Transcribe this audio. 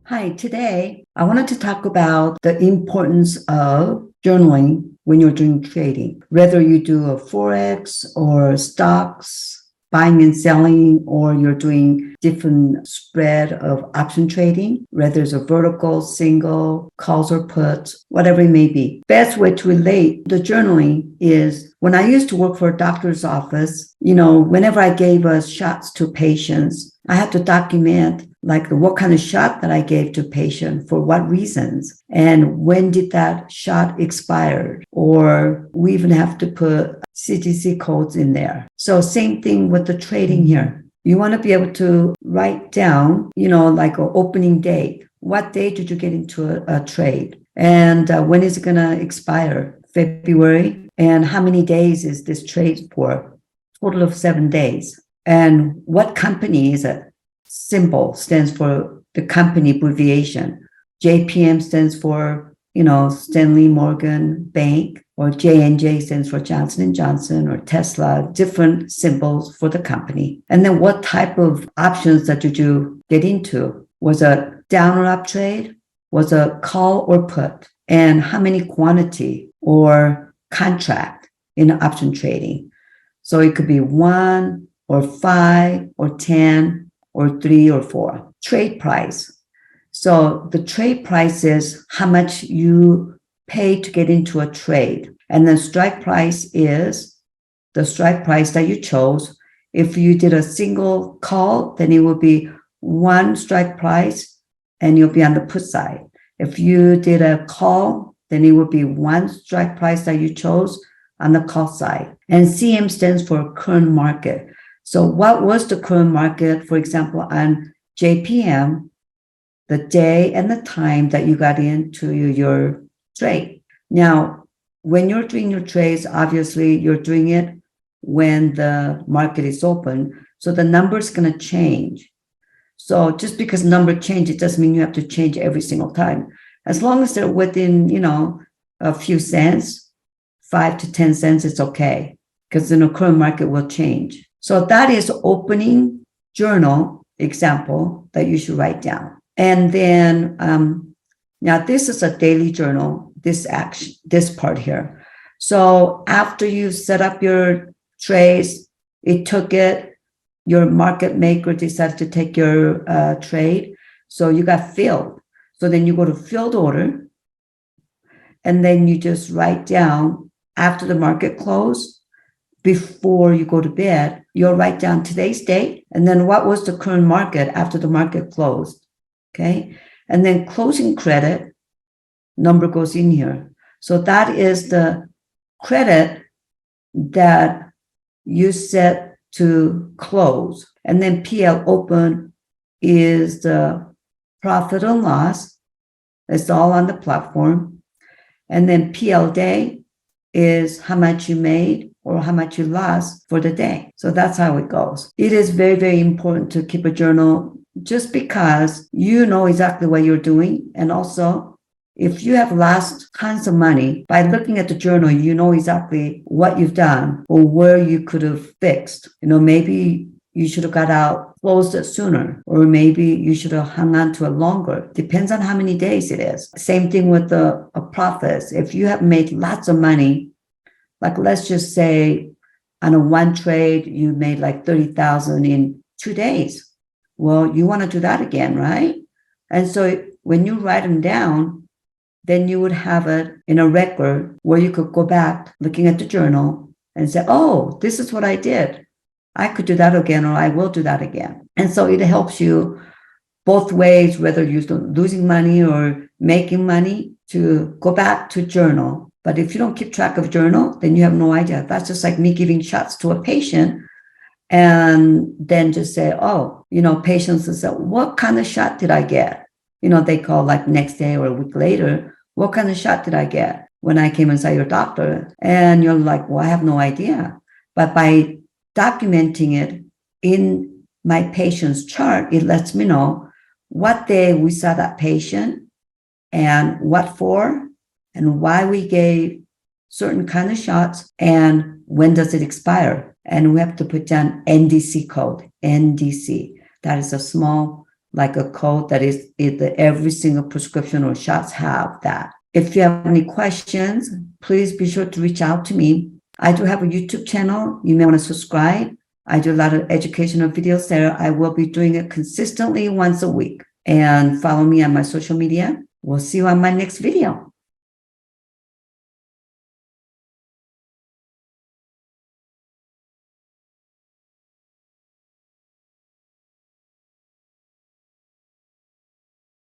Hi, today I wanted to talk about the importance of journaling when you're doing trading, whether you do a Forex or stocks, buying and selling, or you're doing different spread of option trading, whether it's a vertical, single, calls or puts, whatever it may be. Best way to relate the journaling is when I used to work for a doctor's office, whenever I gave shots to patients, I had to document like what kind of shot that I gave to patient for what reasons and when did that shot expire, or we even have to put CDC codes in there. So same thing with the trading here. You want to be able to write down, like an opening date. What date did you get into a trade? And when is it going to expire? February. And how many days is this trade for? Total of 7 days. And what company is it? Symbol stands for the company abbreviation. JPM stands for, Stanley Morgan Bank, or J&J stands for Johnson & Johnson or Tesla, different symbols for the company. And then what type of options that did you get into? Was a down or up trade? Was a call or put? And how many quantity or contract in option trading? So it could be 1 or 5 or 10 or 3 or 4. Trade price. So the trade price is how much you pay to get into a trade. And then strike price is the strike price that you chose. If you did a single call, then it would be 1 strike price and you'll be on the put side. If you did a call, then it would be 1 strike price that you chose on the call side. And CM stands for current market. So what was the current market, for example, on JPM, the day and the time that you got into your trade? Now, when you're doing your trades, obviously you're doing it when the market is open. So the number is going to change. So just because number change, it doesn't mean you have to change every single time. As long as they're within, a few cents, 5 to 10 cents, it's okay, because the current market will change. So that is opening journal example that you should write down. And then now this is a daily journal, this part here. So after you set up your trades, your market maker decided to take your trade. So you got filled. So then you go to filled order. And then you just write down after the market closed, before you go to bed, you'll write down today's date and then what was the current market after the market closed. Okay. And then closing credit number goes in here. So that is the credit that you set to close. And then PL open is the profit and loss. It's all on the platform. And then PL day is how much you made or how much you lost for the day. So that's how it goes. It is very, very important to keep a journal just because you know exactly what you're doing. And also, if you have lost tons of money, by looking at the journal, you know exactly what you've done or where you could have fixed. Maybe you should have got out, closed it sooner, or maybe you should have hung on to it longer. Depends on how many days it is. Same thing with the profits. If you have made lots of money, like let's just say on a one trade, you made like 30,000 in 2 days. Well, you want to do that again, right? And so when you write them down, then you would have it in a record where you could go back looking at the journal and say, oh, this is what I did. I could do that again, or I will do that again. And so it helps you both ways, whether you're losing money or making money, to go back to journal. But if you don't keep track of journal, then you have no idea. That's just like me giving shots to a patient and then just say, oh, patients will say, what kind of shot did I get? They call like next day or a week later, what kind of shot did I get when I came and saw your doctor? And you're like, well, I have no idea. But by documenting it in my patient's chart, it lets me know what day we saw that patient and what for and why we gave certain kind of shots and when does it expire. And we have to put down NDC code, NDC. That is a small like a code that is either every single prescription or shots have that. If you have any questions, please be sure to reach out to me. I do have a YouTube channel. You may want to subscribe. I do a lot of educational videos there. I will be doing it consistently once a week. And follow me on my social media. We'll see you on my next video.